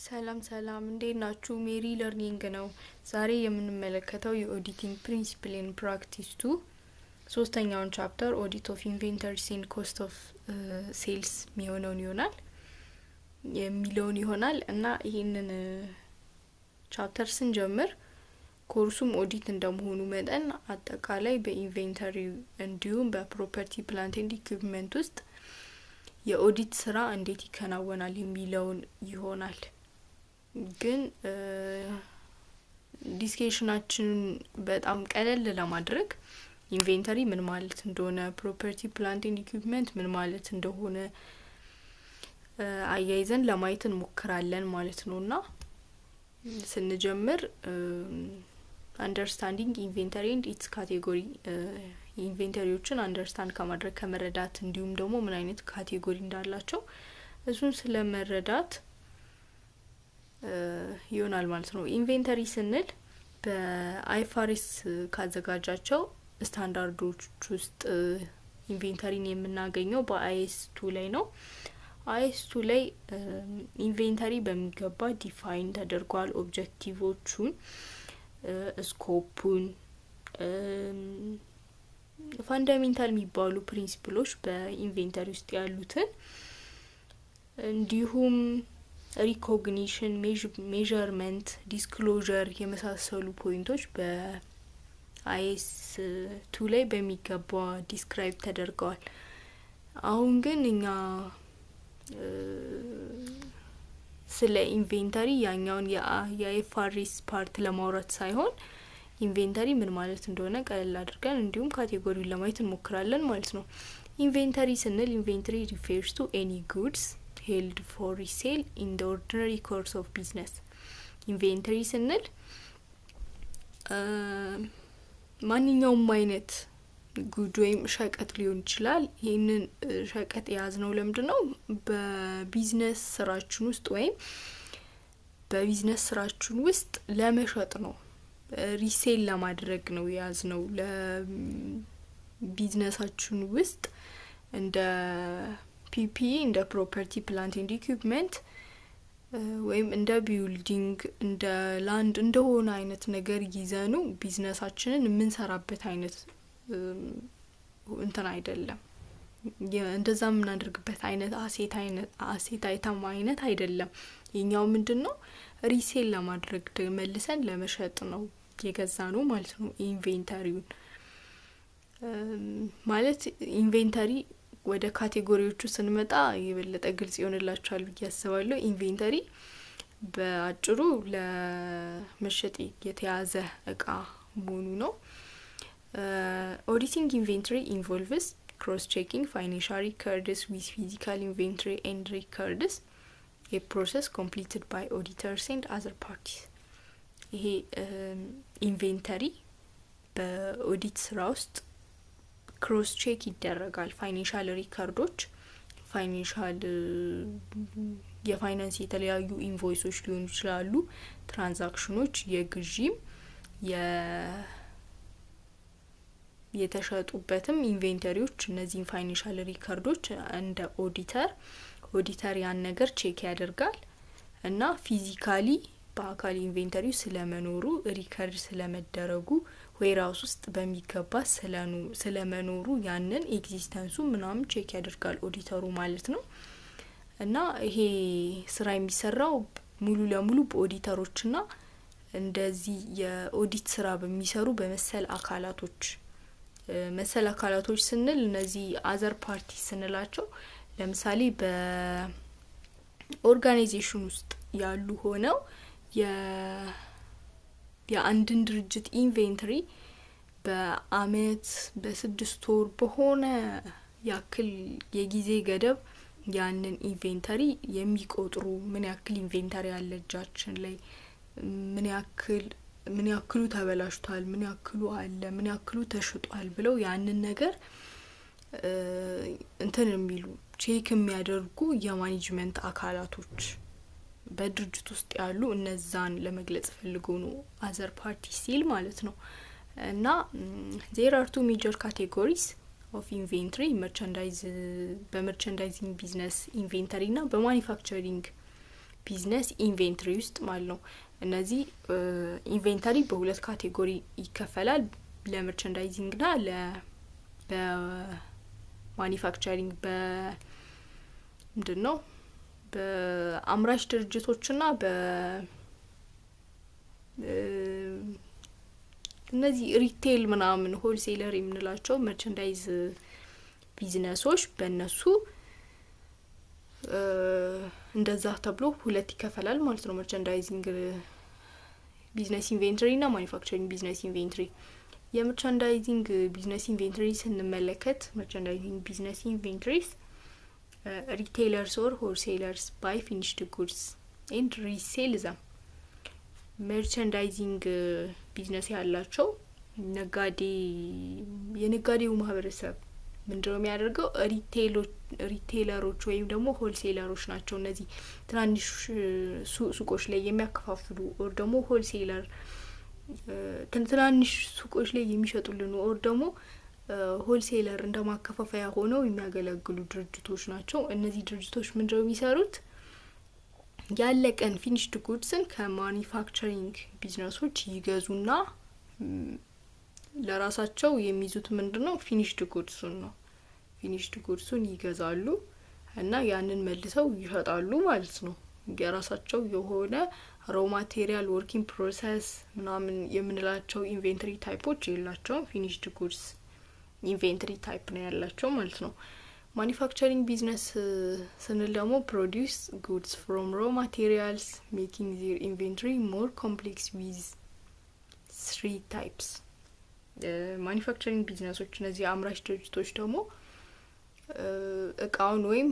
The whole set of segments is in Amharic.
ሰላም ሰላም እንዴት ናችሁ? ሜሪ ለርኒንግ ነው። ዛሬ የምንመለከተው የኦዲቲንግ ፕሪንሲፕል ኤንድ ፕራክቲስ 2 ሶስተኛውን ቻፕተር ኦዲት ኦፍ ኢንቬንተሪስ ኤንድ ኮስት ኦፍ ሴልስ የሚለውን ይሆናል እና ይሄንን ቻፕተር ስንጀምር ኮርሱም ኦዲት እንደመሆኑ መጠን አጠቃላይ በኢንቬንተሪ እንዲሁም በፕሮፐርቲ ፕላንት ኤንድ ኢኩዊፕመንት ውስጥ የኦዲት ስራ እንዴት ይከናወናል የሚለውን ይሆናል። ግን ዲስከሽናችን በጣም ቀለል ለማድረግ ኢንቬንተሪ ምን ማለት እንደሆነ ፕሮፐርቲ ፕላንት ኤንድ ኢኩዊፕመንት ምን ማለት እንደሆነ አያይዘን ለማየት እንሞክራለን ማለት ነውና ስንጀምር አንደርስታንዲንግ ኢንቬንተሪ ኤንድ ኢትስ ካቴጎሪ ኢንቬንተሪዎችን አንደርስታንድ ከማድረግ ከመረዳት እንዲሁም ደግሞ ምን አይነት ካቴጎሪ እንዳላቸው እሱን ስለመረዳት ይሆናል ማለት ነው። ኢንቬንተሪ ስንል በአይኤፍአርኤስ ካዘጋጃቸው ስታንዳርዶች ውስጥ ኢንቬንተሪን የምናገኘው በአይኤስ 2 ላይ ነው። አይኤስ 2 ላይ ኢንቬንተሪ በሚገባ ዲፋይን ተደርጓል። ኦብጀክቲቮቹን ስኮፑን ፋንዳሜንታል የሚባሉ ፕሪንሲፕሎች በኢንቬንተሪ ውስጥ ያሉትን እንዲሁም ሪኮግኒሽን ሜዠርመንት ዲስክሎዠር የመሳሰሉ ፖይንቶች በአይኤስ 2 ላይ በሚገባ ዲስክራይብ ተደርገዋል። አሁን ግን እኛ ስለ ኢንቬንተሪ ያኛውን የአይኤፍአርኤስ ፓርት ለማውራት ሳይሆን ኢንቬንተሪ ምን ማለት እንደሆነ ቀለል አድርገን እንዲሁም ካቴጎሪውን ለማየት እንሞክራለን ማለት ነው። ኢንቬንተሪ ስንል ኢንቬንተሪ refers to any goods held for resale in the ordinary course of business. ኢንቬንተሪ ስንል ማንኛውም አይነት ጉድ ወይም ሸቀጥ ሊሆን ይችላል። ይሄንን ሸቀጥ ያዝነው ለምንድነው? በቢዝነስ ስራችን ውስጥ ወይም በቢዝነስ ስራችን ውስጥ ለመሸጥ ነው። ሪሴል ለማድረግ ነው ያዝነው። ለቢዝነሳችን ውስጥ እንደ ፒፒ እንደ ፕሮፐርቲ ፕላንት ኤንድ ኢኩዊፕመንት ወይም እንደ ቢልዲንግ እንደ ላንድ እንደሆነ አይነት ነገር ይዘኑ ቢዝነሳችንን የምንሰራበት አይነት እንትን አይደለም። እንደዛ ምናደርግበት አይነት አሴት አይተም አይነት አይደለም። የኛው ምንድነው? ሪሴል ለማድረግ መልሰን ለመሸጥ ነው የገዛነው ማለት ነው። ኢንቬንተሪውን ማለት ኢንቬንተሪ ወደ ካቴጎሪዎቹ ስንመጣ የበለጠ ግልጽ ይሆንላችኋል ብዬ አስባለሁ። ኢንቬንተሪ በአጭሩ ለመሸጥ የተያዘ እቃ መሆኑ ነው። Auditing inventory involves cross-checking financial records with physical inventory and records, a process completed by auditors and other parties. ይሄ ኢንቬንተሪ በኦዲት ስራ ውስጥ ክሮስ ቼክ ይደረጋል። ፋይናንሻል ሪከርዶች የፋይናንስ የተለያዩ ኢንቮይሶች ሊሆኑ ይችላሉ፣ ትራንዛክሽኖች፣ የግዢም የተሸጡበትም ኢንቬንተሪዎች እነዚህን ፋይናንሻል ሪከርዶች እንደ ኦዲተር ያን ነገር ቼክ ያደርጋል እና ፊዚካሊ በአካል ኢንቬንተሪው ስለመኖሩ ሪከርድ ስለመደረጉ ዌራውስ ውስጥ በሚገባ ስለመኖሩ ያንን ኤግዚስተንሱ ምናምን ቼክ ያደርጋል ኦዲተሩ ማለት ነው። እና ይሄ ስራ የሚሰራው ሙሉ ለሙሉ በኦዲተሮችና እንደዚህ የኦዲት ስራ በሚሰሩ በመሰል አካላቶች ስንል እነዚህ አዘር ፓርቲ ስንላቸው ለምሳሌ በኦርጋናይዜሽን ውስጥ ያሉ ሆነው የአንድን ድርጅት ኢንቬንተሪ በአመት በ6 ወር በሆነ ያክል የጊዜ ገደብ ያንን ኢንቬንተሪ የሚቆጥሩ ምን ያክል ኢንቬንተሪ አለ እጃችን ላይ ምን ያክሉ ተበላሽቷል፣ ምን ያክሉ አለ፣ ምን ያክሉ ተሽጧል ብለው ያንን ነገር እንትን የሚሉ ቼክ የሚያደርጉ የማኔጅመንት አካላቶች በድርጅት ውስጥ ያሉ እነዛን ለመግለጽ ፈልገው ነው አዘር ፓርቲ ሲል ማለት ነው። እና there are two major categories of inventory: በመርቻንዳይዚንግ ቢዝነስ ኢንቬንተሪ እና በማኑፋክቸሪንግ ቢዝነስ ኢንቬንተሪ ውስጥ ማለት ነው። እነዚህ ኢንቬንተሪ በሁለት ካቴጎሪ ይከፈላል ለመርቻንዳይዚንግ እና ለማኒፋክቸሪንግ በምንድነው በአምራች ድርጅቶችና እነዚህ ሪቴል ምናምን ሆልሴለር የምንላቸው መርቻንዳይዝ ቢዝነሶች በእነሱ እንደዛ ተብሎ ሁለት ይከፈላል ማለት ነው። መርቻንዳይዚንግ ቢዝነስ ኢንቬንተሪ እና ማኒፋክቸሪንግ ቢዝነስ ኢንቬንተሪ። የመርቻንዳይዚንግ ቢዝነስ ኢንቬንተሪ ስንመለከት መርቻንዳይዚንግ ቢዝነስ ኢንቬንተሪስ retailers or wholesalers buy finished goods and resell them. merchandising ቢዝነስ ያላቸው የነጋዴው ማህበረሰብ ምንድነው የሚያደርገው ሪቴለሮች ወይም ደግሞ ሆልሴለሮች ናቸው። እነዚህ ትናንሽ ሱቆች ላይ የሚያከፋፍሉ or ደግሞ ሆልሴለር ትናንሽ ሱቆች ላይ የሚሸጡልን or ደግሞ ሆልሴለር እንደማከፋፈያ ሆነው የሚያገለግሉ ድርጅቶች ናቸው። እነዚህ ድርጅቶች ምንድነው የሚሰሩት? ያለቀን ፊኒሽድ ጉድስን ከማኒፋክቸሪንግ ቢዝነሶች ይገዙና ለራሳቸው የሚይዙት ምንድነው ፊኒሽድ ጉድሱን ነው። ፊኒሽድ ጉድሱን ይገዛሉ እና ያንን መልሰው ይሸጣሉ ማለት ነው። የራሳቸው የሆነ ራው ማቴሪያል ወርኪንግ ፕሮሰስ ምናምን የምንላቸው ኢንቬንተሪ ታይፖች የላቸውም። ፊኒሽድ ጉድስ ኢንቬንተሪ ታይፕ ነው ያላቸው ማለት ነው። ማኒፋክቸሪንግ ቢዝነስ ስንል ደግሞ produce goods from raw materials making their inventory more complex with 3 types. ማኒፋክቸሪንግ ቢዝነሶች እነዚህ አምራች ድርጅቶች ደግሞ እቃውን ወይም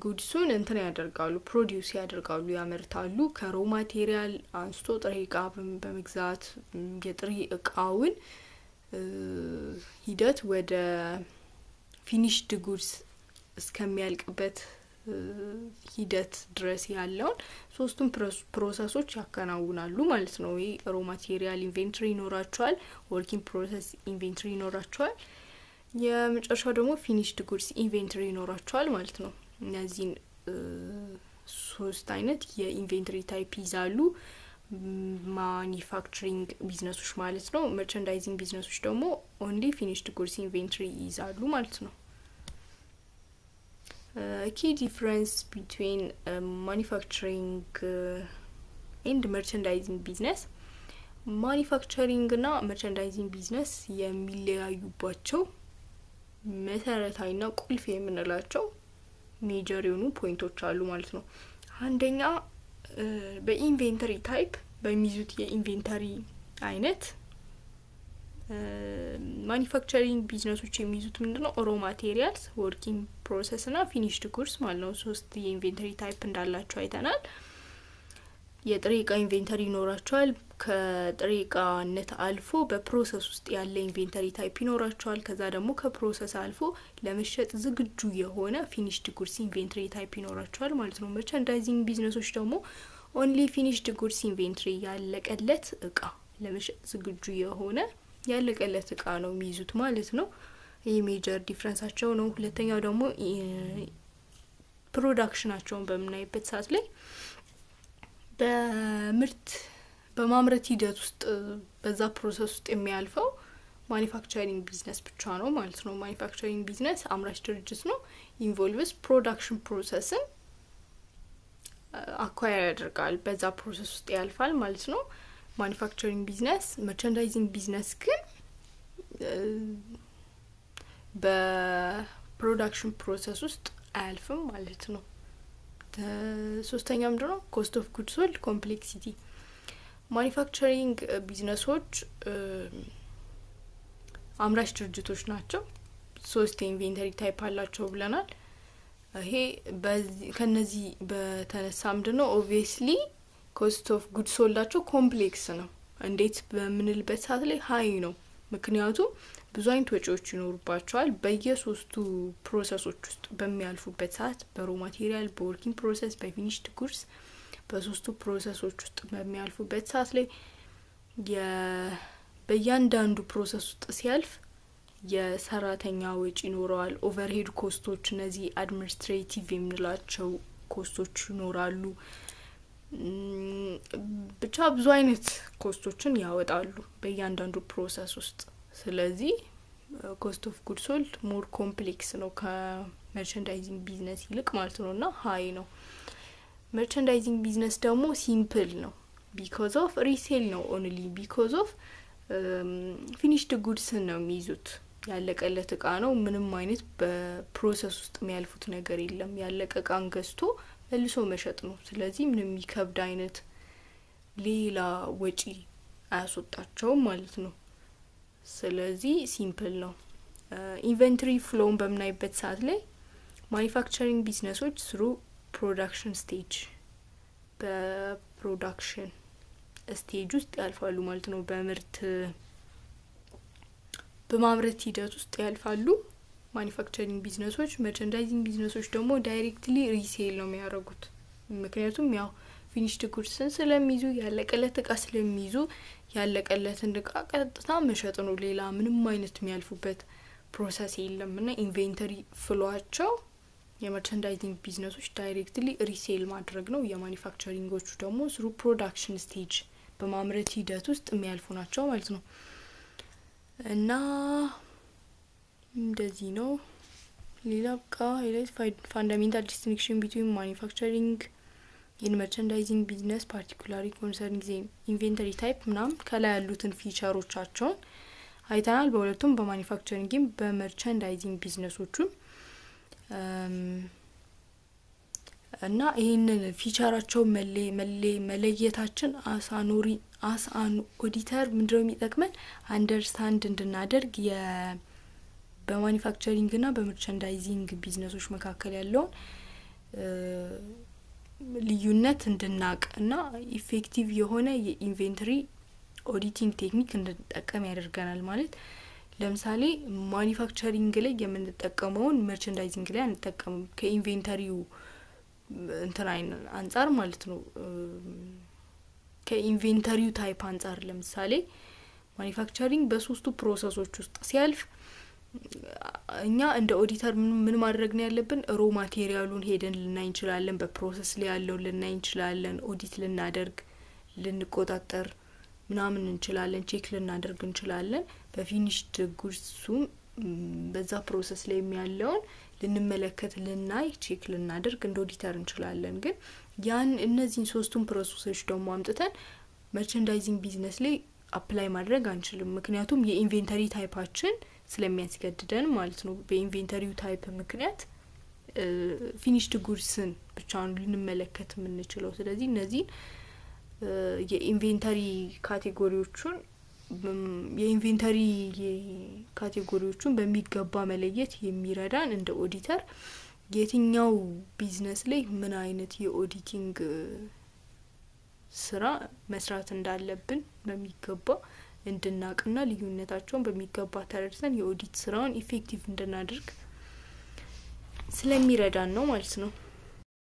ጉድሱን እንትን ያደርጋሉ ፕሮዲዩስ ያደርጋሉ ያመርታሉ ከራው ማቴሪያል አንስቶ ጥሬ እቃ በመግዛት የጥሬ እቃውን ሂደት ወደ ፊኒሽድ ጉድስ እስከሚያልቅበት ሂደት ድረስ ያለውን ሶስቱም ፕሮሰሶች ያከናውናሉ ማለት ነው። ይሄ ራው ማቴሪያል ኢንቬንተሪ ይኖራቸዋል፣ ወርኪንግ ፕሮሰስ ኢንቬንተሪ ይኖራቸዋል፣ የመጨረሻው ደግሞ ፊኒሽድ ጉድስ ኢንቬንተሪ ይኖራቸዋል ማለት ነው። እነዚህ ሶስት አይነት የኢንቬንተሪ ታይፕ ይዛሉ ማኒፋክቸሪንግ ቢዝነሶች ማለት ነው። መርቻንዳይዚንግ ቢዝነሶች ደግሞ ኦንሊ ፊኒሽድ ጉድስ ኢንቬንተሪ ይዛሉ ማለት ነው። key difference between manufacturing and merchandising business. manufacturing እና merchandising business የሚለያዩባቸው መሰረታዊና ቁልፍ የምንላቸው ሜጀር የሆኑ ፖይንቶች አሉ ማለት ነው። አንደኛ በኢንቬንተሪ ታይፕ በሚይዙት የኢንቬንተሪ አይነት ማኒፋክቸሪንግ ቢዝነሶች የሚይዙት ምንድነው ራው ማቴሪያልስ ወርኪንግ ፕሮሰስ እና ፊኒሽድ ጉድስ ማለት ነው። ሶስት የኢንቬንተሪ ታይፕ እንዳላቸው አይተናል። የጥሬ እቃ ኢንቬንተሪ ይኖራቸዋል። ከጥሬ እቃነት አልፎ በፕሮሰስ ውስጥ ያለ ኢንቬንተሪ ታይፕ ይኖራቸዋል። ከዛ ደግሞ ከፕሮሰስ አልፎ ለመሸጥ ዝግጁ የሆነ ፊኒሽድ ጉድስ ኢንቬንተሪ ታይፕ ይኖራቸዋል ማለት ነው። መርቻንዳይዚንግ ቢዝነሶች ደግሞ ኦንሊ ፊኒሽድ ጉድስ ኢንቬንተሪ ያለቀለት እቃ ለመሸጥ ዝግጁ የሆነ ያለቀለት እቃ ነው የሚይዙት ማለት ነው። ይሄ ሜጀር ዲፈረንሳቸው ነው። ሁለተኛው ደግሞ ፕሮዳክሽናቸውን በመናይበት ሰዓት ላይ በማምረት ሂደት ውስጥ በዛ ፕሮሰስ ውስጥ የሚያልፈው ማኒፋክቸሪንግ ቢዝነስ ብቻ ነው ማለት ነው። ማኒፋክቸሪንግ ቢዝነስ አምራች ድርጅት ነው ኢንቮልቭስ ፕሮዳክሽን ፕሮሰስን አኳየር ያደርጋል በዛ ፕሮሰስ ውስጥ ያልፋል ማለት ነው። ማኒፋክቸሪንግ ቢዝነስ መርቻንዳይዚንግ ቢዝነስ ግን በፕሮዳክሽን ፕሮሰስ ውስጥ አያልፍም ማለት ነው። ሶስተኛው ምንድነው ኮስት ኦፍ ጉድስ ሶልድ ኮምፕሌክሲቲ። ማኒፋክቸሪንግ ቢዝነሶች አምራች ድርጅቶች ናቸው። ሶስት ኢንቬንተሪ ታይፕ አላቸው ብለናል። ይሄ ከነዚህ በተነሳ ምንድነው ኦብቪየስሊ ኮስት ኦፍ ጉድስ ሶልዳቸው ኮምፕሌክስ ነው። እንዴት በምንልበት ሰዓት ላይ ሃይ ነው። ምክንያቱም ብዙ አይነት ወጪዎች ይኖርባቸዋል። በየሶስቱ ፕሮሰሶች ውስጥ በሚያልፉበት ሰዓት በራው ማቴሪያል በወርኪንግ ፕሮሰስ በፊኒሽድ ጉድስ በሶስቱ ፕሮሰሶች ውስጥ በሚያልፉበት ሰዓት ላይ በእያንዳንዱ ፕሮሰስ ውስጥ ሲያልፍ የሰራተኛ ወጪ ይኖራል። ኦቨርሄድ ኮስቶች እነዚህ አድሚኒስትሬቲቭ የምንላቸው ኮስቶች ይኖራሉ ብቻ ብዙ አይነት ኮስቶችን ያወጣሉ በእያንዳንዱ ፕሮሰስ ውስጥ ስለዚህ ኮስት ኦፍ ጉድ ሶልድ ሞር ኮምፕሌክስ ነው ከመርቻንዳይዚንግ ቢዝነስ ይልቅ ማለት ነውና ሃይ ነው መርቻንዳይዚንግ ቢዝነስ ደግሞ ሲምፕል ነው because of resale ነው only because of finished goods ነው የሚይዙት ያለቀለት እቃ ነው ምንም አይነት በፕሮሰስ ውስጥ የሚያልፉት ነገር የለም ያለቀ እቃን ገዝቶ መልሶ መሸጥ ነው ስለዚህ ምንም ይከብድ አይነት ሌላ ወጪ አያስወጣቸው ማለት ነው ስለዚህ ሲምፕል ነው ኢንቨንተሪ ፍሎውን በመናይበት ሰዓት ላይ ማኑፋክቸሪንግ ቢዝነሶች through production stage በፕሮዳክሽን ስቴጅ ውስጥ ያልፋሉ ማለት ነው በምርት በማምረት ሂደት ውስጥ ያልፋሉ ማኑፋክቸሪንግ ቢዝነሶች መርቻንዳይዚንግ ቢዝነሶች ደግሞ ዳይሬክትሊ ሪሴል ነው የሚያደርጉት ምክንያቱም ያው ፊኒሽድ ጉድስን ስለሚይዙ ያለቀለት እቃ ስለሚይዙ ያለቀለትን እቃ ቀጥታ መሸጥ ነው ሌላ ምንም አይነት የሚያልፉበት ፕሮሰስ የለምና ኢንቨንተሪ ፍሎአቸው የመርቻንዳይዚንግ ቢዝነሶች ዳይሬክትሊ ሪሴል ማድረግ ነው የማኑፋክቸሪንጎቹ ደግሞ through production stage በማምረት ሂደት ውስጥ የሚያልፉ ናቸው ማለት ነው እና እንደዚህ ነው ሌላ highlight fundamental distinction between manufacturing in merchandising business particularly concerning the inventory type ምናምን ከላይ ያሉትን ፊቸሮቻቸውን አይተናል በሁለቱም በማኑፋክቸሪንግም በመርቻንዳይዚንግ ቢዝነሶቹ እና ይሄንን ፊቸራቸው መለየታችን አሳን ኦዲተር ምንድነው የሚጠቅመን አንደርስታንድ እንድናደርግ በማኑፋክቸሪንግ እና በመርቻንዳይዚንግ ቢዝነሶች መካከል ያለው ልዩነት እንድናቅና ኢፌክቲቭ የሆነ የኢንቨንተሪ ኦዲቲንግ ቴክኒክ እንድንጠቀም ያደርገናል ማለት ለምሳሌ ማኑፋክቸሪንግ ላይ የምንጠቀመውን መርቻንዳይዚንግ ላይ አንጠቀምም ከኢንቨንተሪው እንትራይን አንፃር ማለት ነው ከኢንቨንተሪው ታይፕ አንፃር ለምሳሌ ማኑፋክቸሪንግ በሶስቱ ፕሮሰሶች ውስጥ ሲያልፍ እኛ እንደ ኦዲተር ምን ማድረግ ነው ያለብን ሮ ማቴሪያሉን ሄደን ልናይ እንችላለን በፕሮሰስ ላይ ያለው ልናይ እንችላለን ኦዲት ልናደርግ ልንቆጣጠር ምናምን እንችላለን ቼክ ልናደርግ እንችላለን በፊኒሽድ ጉድሱ በዛ ፕሮሰስ ላይ የሚያለውን ልንመለከት ልናይ ቼክ ልናደርግ እንደ ኦዲተር እንችላለን ግን ያን እነዚህን ሶስቱን ፕሮሰሶች ደግሞ አምጥተን መርቻንዳይዚንግ ቢዝነስ ላይ አፕላይ ማድረግ አንችልም ምክንያቱም የኢንቨንተሪ ታይፓችን ስለሚያስገድደን ማለት ነው በኢንቨንተሪው ታይፕ ምክንያት ፊኒሽድ ጉድስን ብቻ ነው ልንመለከት የምንችለው ስለዚህ እነዚህ የኢንቨንተሪ ካቴጎሪዎቹን የኢንቨንተሪ ካቴጎሪዎቹን በሚገባ መለየት የሚረዳን እንደ ኦዲተር የትኛው ቢዝነስ ላይ ምን አይነት የኦዲቲንግ ስራ መስራት እንዳለብን በሚገባ እንድናቅና ልዩነታቸውን በሚገባ ተረድተን የኦዲት ስራውን ኢፌክቲቭ እንድናደርግ ስለሚረዳን ነው ማለት ነው